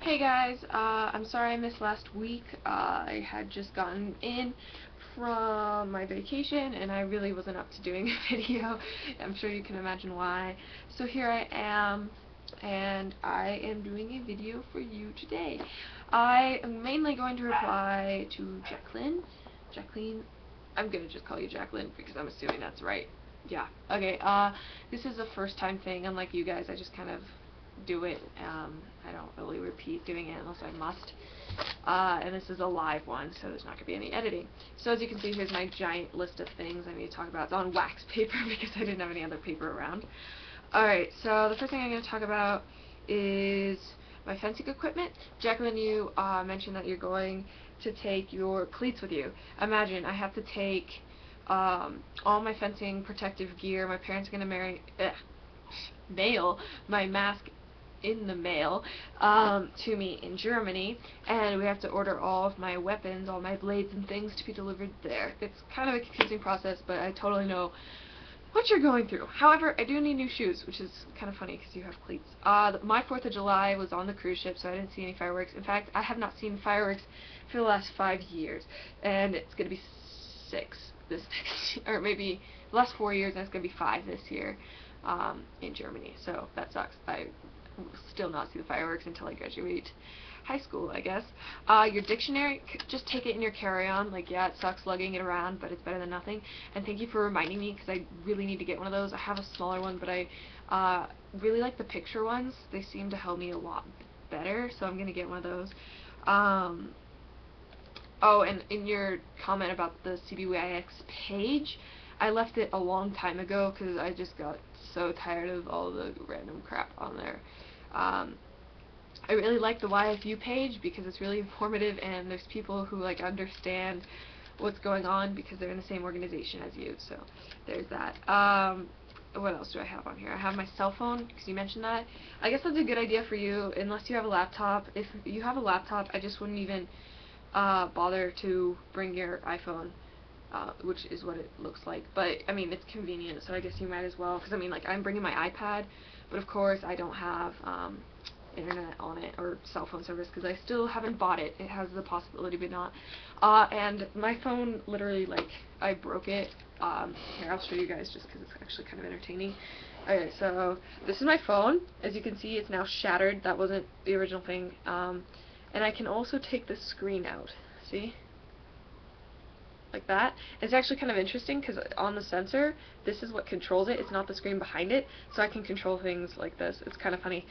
Hey guys, I'm sorry I missed last week. I had just gotten in from my vacation and I really wasn't up to doing a video. I'm sure you can imagine why. So here I am, and I am doing a video for you today. I am mainly going to reply to Jacqueline. Jacqueline, I'm gonna just call you Jacqueline because I'm assuming that's right. Yeah, okay, this is a first time thing. Unlike you guys, I just kind of do it. I don't really repeat doing it unless I must. And this is a live one, so there's not going to be any editing. So as you can see, here's my giant list of things I need to talk about. It's on wax paper because I didn't have any other paper around. Alright, so the first thing I'm going to talk about is my fencing equipment. Jacqueline, you mentioned that you're going to take your cleats with you. Imagine, I have to take all my fencing protective gear. My parents are going to mail my mask in the mail to me in Germany, and we have to order all of my weapons, all my blades and things to be delivered there. It's kind of a confusing process, but I totally know what you're going through. However, I do need new shoes, which is kind of funny because you have cleats. My 4th of July was on the cruise ship, so I didn't see any fireworks. In fact, I have not seen fireworks for the last 5 years, and it's going to be 6 this next year, or maybe the last 4 years, and it's going to be 5 this year in Germany, so that sucks. I will still not see the fireworks until I graduate high school, I guess. Your dictionary, just take it in your carry-on. Like, yeah, it sucks lugging it around, but it's better than nothing. And thank you for reminding me, because I really need to get one of those. I have a smaller one, but I really like the picture ones. They seem to help me a lot better, so I'm going to get one of those. Oh, and in your comment about the CBYX page, I left it a long time ago because I just got so tired of all the random crap on there. I really like the YFU page because it's really informative, and there's people who like understand what's going on because they're in the same organization as you, so there's that. What else do I have on here? I have my cell phone, because you mentioned that. I guess that's a good idea for you, unless you have a laptop. If you have a laptop, I just wouldn't even bother to bring your iPhone, which is what it looks like. But, I mean, it's convenient, so I guess you might as well, because, I mean, like, I'm bringing my iPad, but of course I don't have internet on it, or cell phone service, because I still haven't bought it. It has the possibility, but not. And my phone, literally, like, I broke it. Here, I'll show you guys just because it's actually kind of entertaining. Okay, so this is my phone. As you can see, it's now shattered. That wasn't the original thing. And I can also take the screen out. See? Like that. It's actually kind of interesting because on the sensor, this is what controls it. It's not the screen behind it, so I can control things like this. It's kind of funny.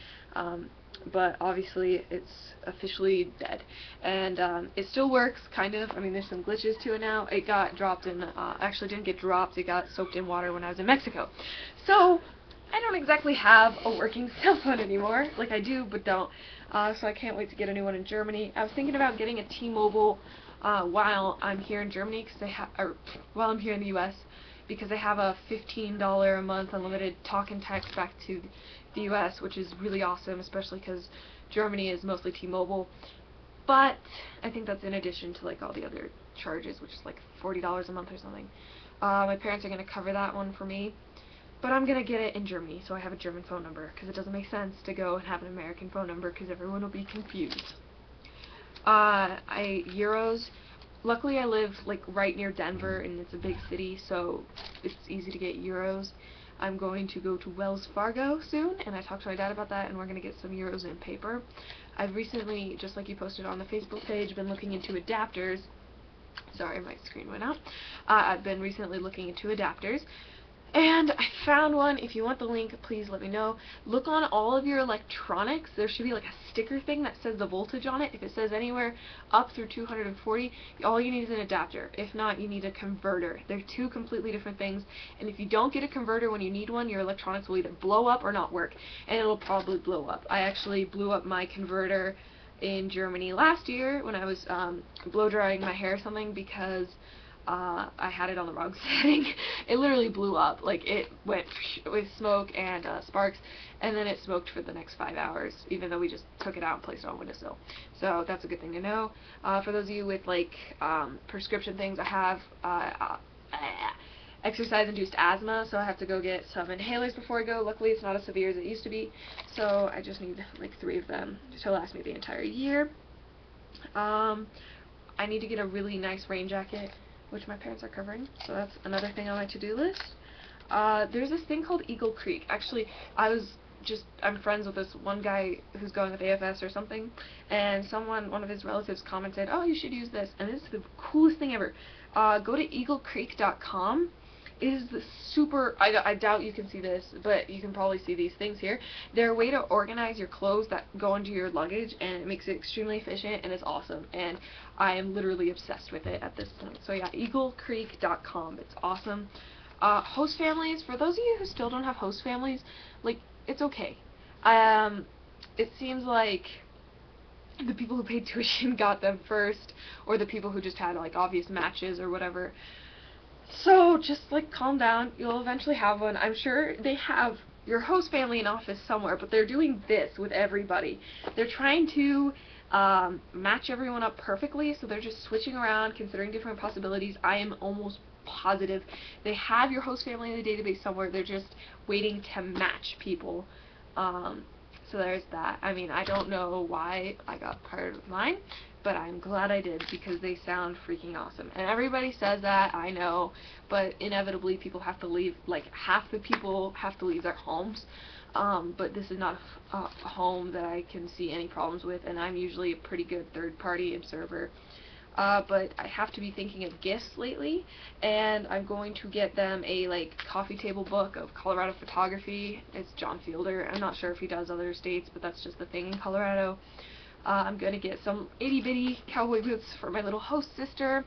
But obviously it's officially dead. And it still works, kind of. I mean, there's some glitches to it now. It got dropped in, actually didn't get dropped, it got soaked in water when I was in Mexico. So, I don't exactly have a working cell phone anymore. Like, I do, but don't. So I can't wait to get a new one in Germany. I was thinking about getting a T-Mobile while I'm here in Germany, because they have, or while I'm here in the U.S., because they have a $15 a month unlimited talk and text back to the U.S., which is really awesome, especially because Germany is mostly T-Mobile. But I think that's in addition to like all the other charges, which is like $40 a month or something. My parents are going to cover that one for me. But I'm going to get it in Germany, so I have a German phone number, because it doesn't make sense to go and have an American phone number, because everyone will be confused. Euros. Luckily I live like right near Denver, and it's a big city, so it's easy to get euros. I'm going to go to Wells Fargo soon, and I talked to my dad about that, and we're going to get some euros in paper. I've recently, just like you posted on the Facebook page, been looking into adapters. Sorry, my screen went out. I've been recently looking into adapters, and I found one. If you want the link, please let me know. Look on all of your electronics. There should be like a sticker thing that says the voltage on it. If it says anywhere up through 240, all you need is an adapter. If not, you need a converter. They're two completely different things, and if you don't get a converter when you need one, your electronics will either blow up or not work, and it'll probably blow up. I actually blew up my converter in Germany last year when I was blow drying my hair or something, because I had it on the wrong setting. It literally blew up. Like, it went with smoke and sparks, and then it smoked for the next 5 hours, even though we just took it out and placed it on a windowsill. So that's a good thing to know. For those of you with, like, prescription things, I have exercise-induced asthma, so I have to go get some inhalers before I go. Luckily, it's not as severe as it used to be, so I just need like 3 of them to last me the entire year. I need to get a really nice rain jacket, which my parents are covering, so that's another thing on my to-do list. There's this thing called Eagle Creek. Actually, I'm friends with this one guy who's going with AFS or something, and one of his relatives commented, oh, you should use this, and this is the coolest thing ever. Go to eaglecreek.com. It is the super, I doubt you can see this, but you can probably see these things here. They're a way to organize your clothes that go into your luggage, and it makes it extremely efficient, and it's awesome, and I am literally obsessed with it at this point. So yeah, eaglecreek.com, it's awesome. Host families, for those of you who still don't have host families, like, it's okay. It seems like the people who paid tuition got them first, or the people who just had, like, obvious matches or whatever. So, just, like, calm down. You'll eventually have one. I'm sure they have your host family in office somewhere, but they're doing this with everybody. They're trying to match everyone up perfectly, so they're just switching around, considering different possibilities. I am almost positive they have your host family in the database somewhere. They're just waiting to match people. So there's that. I mean, I don't know why I got part of mine, but I'm glad I did, because they sound freaking awesome. And everybody says that, I know, but inevitably people have to leave. Like, half the people have to leave their homes. But this is not a home that I can see any problems with, and I'm usually a pretty good third-party observer. But I have to be thinking of gifts lately, and I'm going to get them a, like, coffee table book of Colorado photography. It's John Fielder. I'm not sure if he does other states, but that's just the thing in Colorado. I'm going to get some itty-bitty cowboy boots for my little host sister,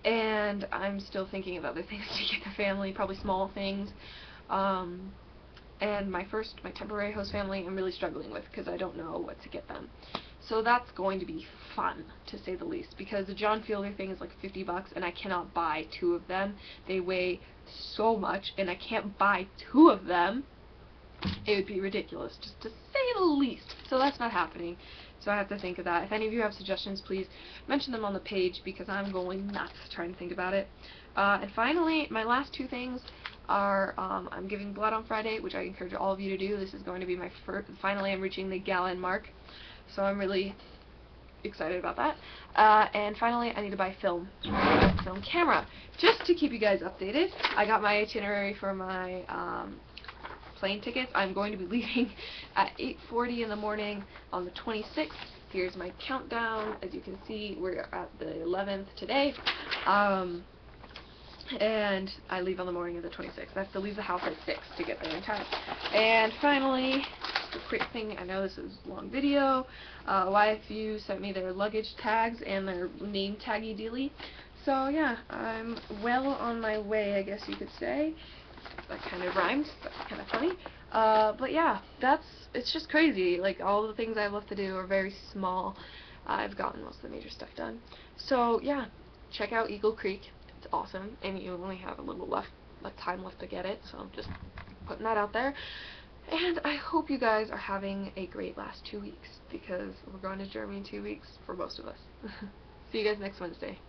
and I'm still thinking of other things to get the family, probably small things. And my temporary host family, I'm really struggling with, because I don't know what to get them. So that's going to be fun, to say the least, because the John Fielder thing is like $50, and I cannot buy 2 of them. They weigh so much, and I can't buy 2 of them. It would be ridiculous, just to say the least. So that's not happening. So I have to think of that. If any of you have suggestions, please mention them on the page, because I'm going nuts trying to think about it. And finally, my last 2 things are, I'm giving blood on Friday, which I encourage all of you to do. This is going to be my first, finally I'm reaching the gallon mark, so I'm really excited about that. And finally, I need to buy film camera, just to keep you guys updated. I got my itinerary for my plane tickets. I'm going to be leaving at 8:40 in the morning on the 26th. Here's my countdown. As you can see, we're at the 11th today. And I leave on the morning of the 26th. I have to leave the house at 6 to get there in time. And finally, just a quick thing, I know this is a long video, YFU sent me their luggage tags and their name taggy dealy. So yeah, I'm well on my way, I guess you could say. That kind of rhymes, that's kind of funny. But yeah, it's just crazy. Like, all the things I have left to do are very small. I've gotten most of the major stuff done. So yeah, check out Eagle Creek. It's awesome, and you only have a little time left to get it, so I'm just putting that out there. And I hope you guys are having a great last 2 weeks, because we're going to Germany in 2 weeks for most of us. See you guys next Wednesday.